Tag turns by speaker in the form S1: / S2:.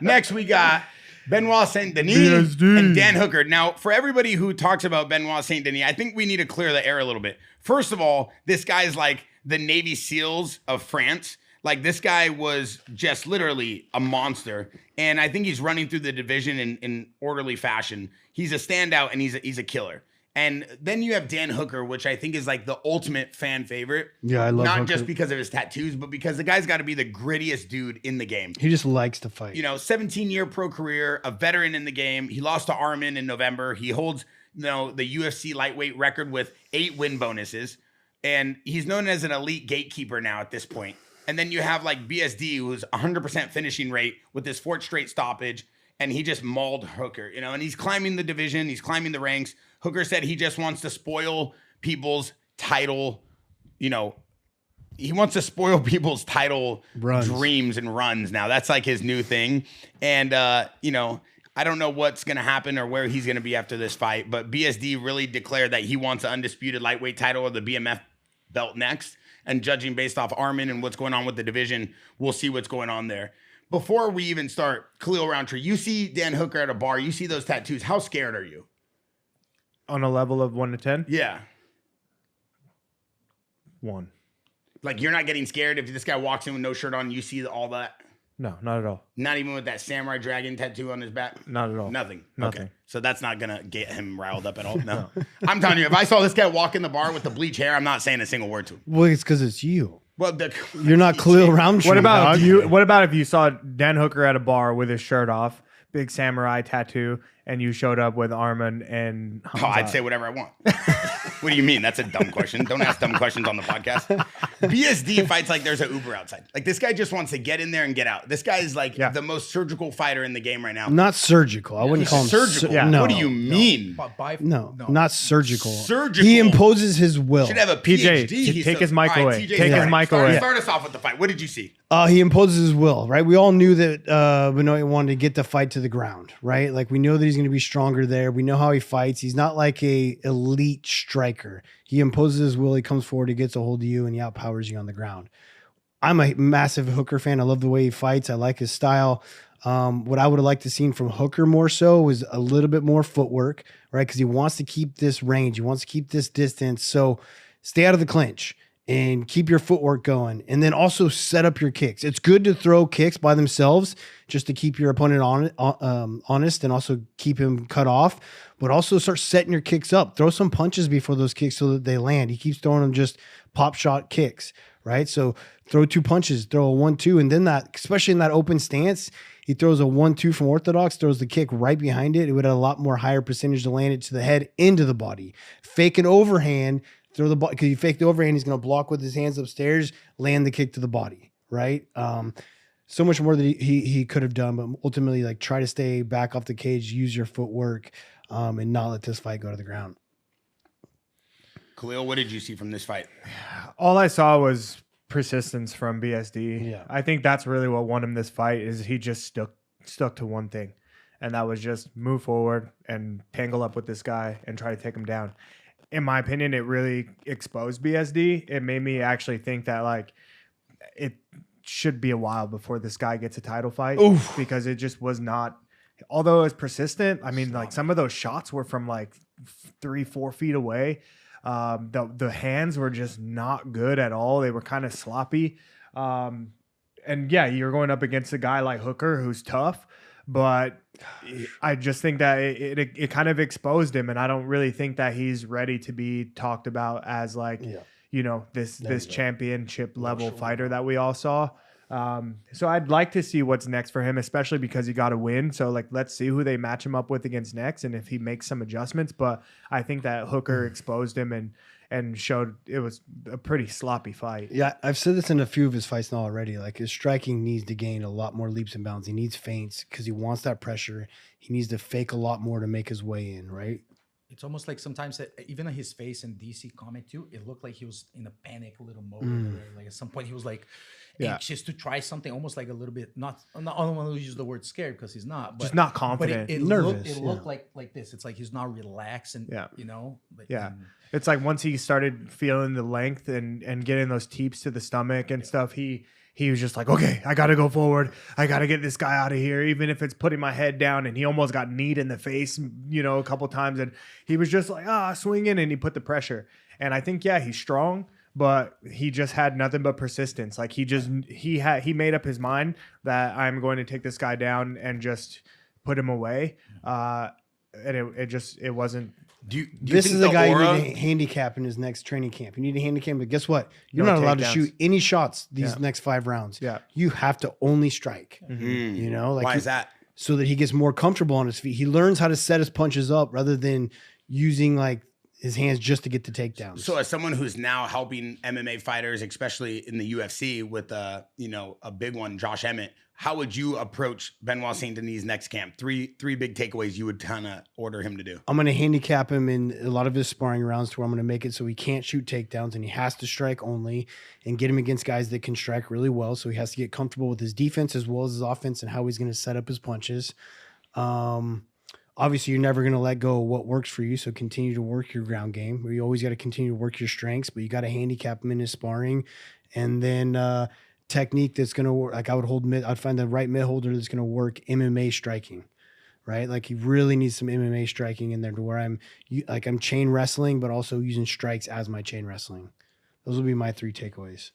S1: Next, we got Benoit Saint Denis and Dan Hooker. Now, for everybody who talks about Benoit Saint Denis, I think we need to clear the air a little bit. First of all, this guy's like the Navy SEALs of France. Like, this guy was just literally a monster. And I think he's running through the division in orderly fashion. He's a standout and he's a killer. And then you have Dan Hooker, which I think is like the ultimate fan favorite.
S2: Yeah, I love
S1: Not
S2: Hooker.
S1: just because of his tattoos, but because the guy's got to be the grittiest dude in the game.
S2: He just likes to fight.
S1: 17-year pro career, a veteran in the game. He lost to Armin in November. He holds, the UFC lightweight record with 8 win bonuses. And he's known as an elite gatekeeper now at this point. And then you have like BSD, who's 100% finishing rate with his 4th straight stoppage. And he just mauled Hooker, and he's climbing the division. He's climbing the ranks. Hooker said he just wants to spoil people's title, he wants to spoil people's title dreams and runs now. That's like his new thing. And, I don't know what's going to happen or where he's going to be after this fight, but BSD really declared that he wants the undisputed lightweight title of the BMF belt next. And judging based off Armin and what's going on with the division, we'll see what's going on there. Before we even start, Khalil Roundtree, you see Dan Hooker at a bar, you see those tattoos. How scared are you?
S3: On a level of 1 to 10?
S1: Yeah.
S3: 1.
S1: Like, you're not getting scared if this guy walks in with no shirt on, you see all that?
S3: No, not at all.
S1: Not even with that samurai dragon tattoo on his back?
S3: Not at all.
S1: Nothing.
S3: Nothing.
S1: Okay. So that's not going to get him riled up at all? No. I'm telling you, if I saw this guy walk in the bar with the bleach hair, I'm not saying a single word to him.
S2: Well, it's because it's you.
S1: Well,
S2: you're not Khalil Roundtree.
S3: What about if you saw Dan Hooker at a bar with his shirt off, big samurai tattoo, and you showed up with Armin and Hamza?
S1: Oh, I'd say whatever I want. What do you mean? That's a dumb question. Don't ask dumb questions on the podcast. BSD fights like there's an Uber outside. Like, this guy just wants to get in there and get out. This guy is like the most surgical fighter in the game right now.
S2: Not surgical. I wouldn't call him
S1: surgical.
S2: No.
S1: What do you mean?
S2: No, not surgical.
S1: Surgical.
S2: He imposes his will.
S1: Should have a PhD.
S3: PJ, take his mic away. Take his mic away.
S1: Start us off with the fight. What did you see?
S2: He imposes his will, right? We all knew that Benoit wanted to get the fight to the ground, right? Like, we know that he's going to be stronger there. We know how he fights. He's not like a elite striker. He imposes his will. He comes forward. He gets a hold of you, and he outpowers you on the ground. I'm a massive Hooker fan. I love the way he fights. I like his style. What I would have liked to see from Hooker more so was a little bit more footwork, right? Because he wants to keep this range. He wants to keep this distance. So stay out of the clinch and keep your footwork going. And then also set up your kicks. It's good to throw kicks by themselves just to keep your opponent honest and also keep him cut off. But also start setting your kicks up. Throw some punches before those kicks so that they land. He keeps throwing them just pop shot kicks, right? So throw 2 punches, throw a 1-2, and then that, especially in that open stance, he throws a 1-2 from orthodox, throws the kick right behind it. It would have a lot more higher percentage to land it to the head, into the body. Fake an overhand, throw the ball, because you fake the overhand, he's going to block with his hands upstairs, land the kick to the body, right? So much more that he could have done, but ultimately, like, try to stay back off the cage, use your footwork, and not let this fight go to the ground.
S1: Khalil, what did you see from this fight?
S3: All I saw was persistence from BSD.
S2: Yeah.
S3: I think that's really what won him this fight, is he just stuck to one thing. And that was just move forward and tangle up with this guy and try to take him down. In my opinion, it really exposed BSD. It made me actually think that, like, it should be a while before this guy gets a title fight.
S1: Oof.
S3: Because it just was not, although it was persistent. I mean, like, some of those shots were from like 3-4 feet away. The hands were just not good at all. They were kind of sloppy. And yeah, you're going up against a guy like Hooker who's tough, but I just think that it kind of exposed him, and I don't really think that he's ready to be talked about as like, this championship level fighter that we all saw. So I'd like to see what's next for him, especially because he got a win. So, like, let's see who they match him up with against next and if he makes some adjustments. But I think that Hooker exposed him and showed it was a pretty sloppy fight.
S2: Yeah, I've said this in a few of his fights now already. Like, his striking needs to gain a lot more leaps and bounds. He needs feints because he wants that pressure. He needs to fake a lot more to make his way in, right?
S4: It's almost like sometimes even on his face in DC comment too, it looked like he was in a panic little mode. Like at some point he was like anxious to try something, almost like a little bit I don't want to use the word scared because he's not, but
S3: just not confident,
S4: but it
S2: nervous.
S4: It looked like this. It's like he's not relaxed and
S3: It's like once he started feeling the length and getting those teeps to the stomach and stuff, he he was just like, okay, I got to go forward. I got to get this guy out of here, even if it's putting my head down. And he almost got kneed in the face, a couple times. And he was just like, swinging, and he put the pressure. And I think, he's strong, but he just had nothing but persistence. Like he made up his mind that I'm going to take this guy down and just put him away. And it wasn't.
S2: This is the guy you need to handicap in his next training camp. You need to handicap him, but guess what? You're not allowed to shoot any shots these next 5 rounds.
S3: Yeah.
S2: You have to only strike.
S1: Why is that?
S2: So that he gets more comfortable on his feet. He learns how to set his punches up rather than using like his hands just to get the takedowns.
S1: So as someone who's now helping MMA fighters, especially in the UFC with a big one, Josh Emmett, how would you approach Benoit Saint Denis' next camp? Three big takeaways you would kind of order him to do.
S2: I'm going to handicap him in a lot of his sparring rounds to where I'm going to make it so he can't shoot takedowns and he has to strike only, and get him against guys that can strike really well. So he has to get comfortable with his defense as well as his offense and how he's going to set up his punches. Obviously, you're never going to let go of what works for you, so continue to work your ground game. You always got to continue to work your strengths, but you got to handicap him in his sparring. And then technique that's going to work. Like I'd find the right mid holder that's going to work MMA striking, right? Like he really needs some MMA striking in there to where I'm chain wrestling, but also using strikes as my chain wrestling. Those will be my 3 takeaways.